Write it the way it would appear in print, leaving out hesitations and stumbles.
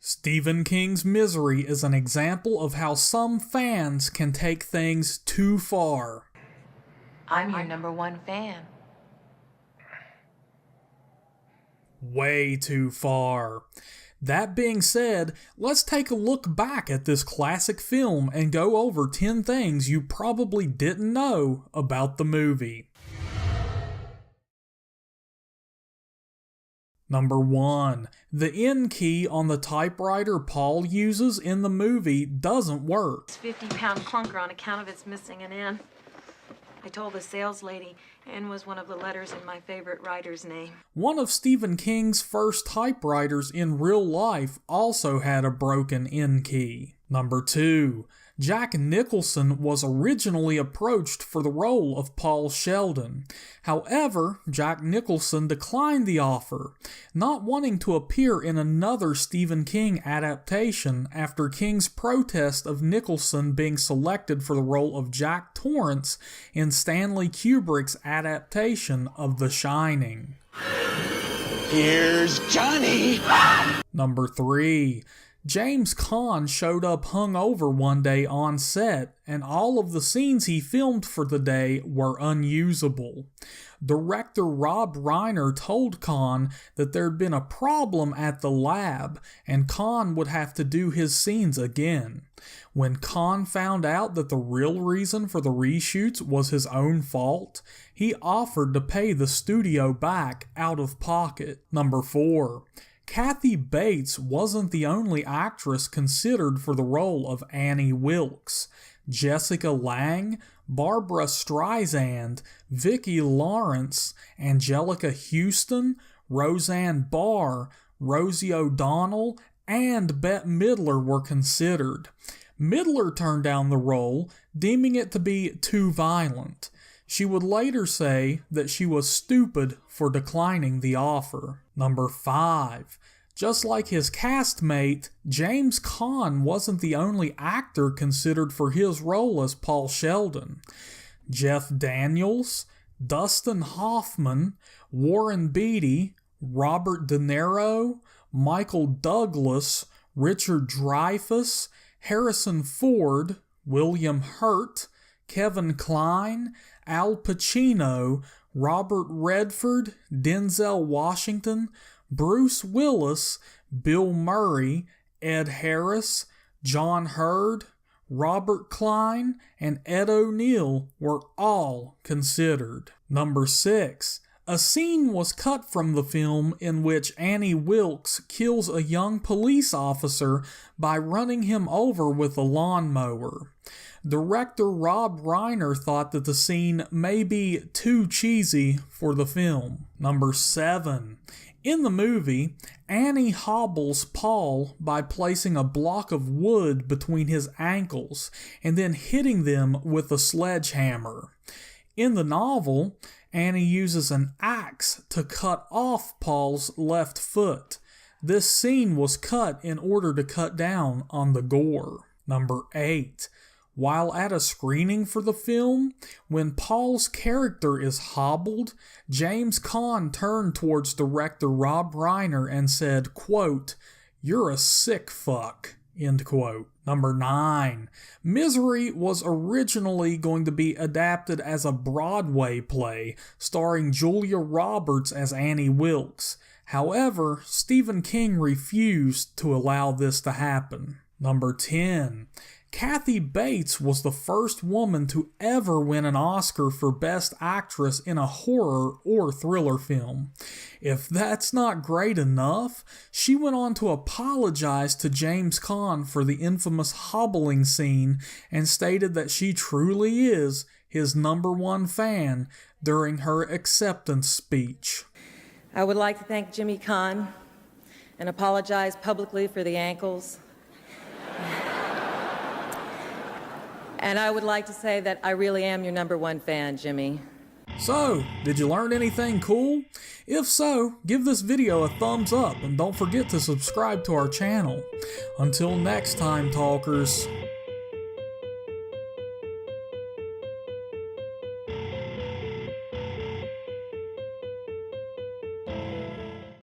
Stephen King's Misery is an example of how some fans can take things too far. I'm your number one fan. Way too far. That being said, let's take a look back at this classic film and go over 10 things you probably didn't know about the movie. Number 1. The N key on the typewriter Paul uses in the movie doesn't work. It's a 50-pound clunker on account of its missing an N. I told the sales lady N was one of the letters in my favorite writer's name. One of Stephen King's first typewriters in real life also had a broken N key. Number 2. Jack Nicholson was originally approached for the role of Paul Sheldon. However, Jack Nicholson declined the offer, not wanting to appear in another Stephen King adaptation after King's protest of Nicholson being selected for the role of Jack Torrance in Stanley Kubrick's adaptation of The Shining. Here's Johnny! Number 3. James Caan showed up hungover one day on set, and all of the scenes he filmed for the day were unusable. Director Rob Reiner told Caan that there'd been a problem at the lab, and Caan would have to do his scenes again. When Caan found out that the real reason for the reshoots was his own fault, he offered to pay the studio back out of pocket. Number 4. Kathy Bates wasn't the only actress considered for the role of Annie Wilkes. Jessica Lange, Barbara Streisand, Vicki Lawrence, Angelica Houston, Roseanne Barr, Rosie O'Donnell, and Bette Midler were considered. Midler turned down the role, deeming it to be too violent. She would later say that she was stupid for declining the offer. Number 5. Just like his castmate, James Caan wasn't the only actor considered for his role as Paul Sheldon. Jeff Daniels, Dustin Hoffman, Warren Beatty, Robert De Niro, Michael Douglas, Richard Dreyfuss, Harrison Ford, William Hurt, Kevin Kline, Al Pacino, Robert Redford, Denzel Washington, Bruce Willis, Bill Murray, Ed Harris, John Hurd, Robert Klein, and Ed O'Neill were all considered. Number 6. A scene was cut from the film in which Annie Wilkes kills a young police officer by running him over with a lawnmower. Director Rob Reiner thought that the scene may be too cheesy for the film. Number 7. In the movie, Annie hobbles Paul by placing a block of wood between his ankles and then hitting them with a sledgehammer. In the novel, Annie uses an axe to cut off Paul's left foot. This scene was cut in order to cut down on the gore. Number 8. While at a screening for the film, when Paul's character is hobbled, James Caan turned towards director Rob Reiner and said, quote, "You're a sick fuck," end quote. Number 9. Misery was originally going to be adapted as a Broadway play starring Julia Roberts as Annie Wilkes. However, Stephen King refused to allow this to happen. Number 10. Kathy Bates was the first woman to ever win an Oscar for Best Actress in a horror or thriller film. If that's not great enough, she went on to apologize to James Caan for the infamous hobbling scene and stated that she truly is his number one fan during her acceptance speech. I would like to thank Jimmy Caan and apologize publicly for the ankles. And I would like to say that I really am your number one fan, Jimmy. So, did you learn anything cool? If so, give this video a thumbs up and don't forget to subscribe to our channel. Until next time, talkers.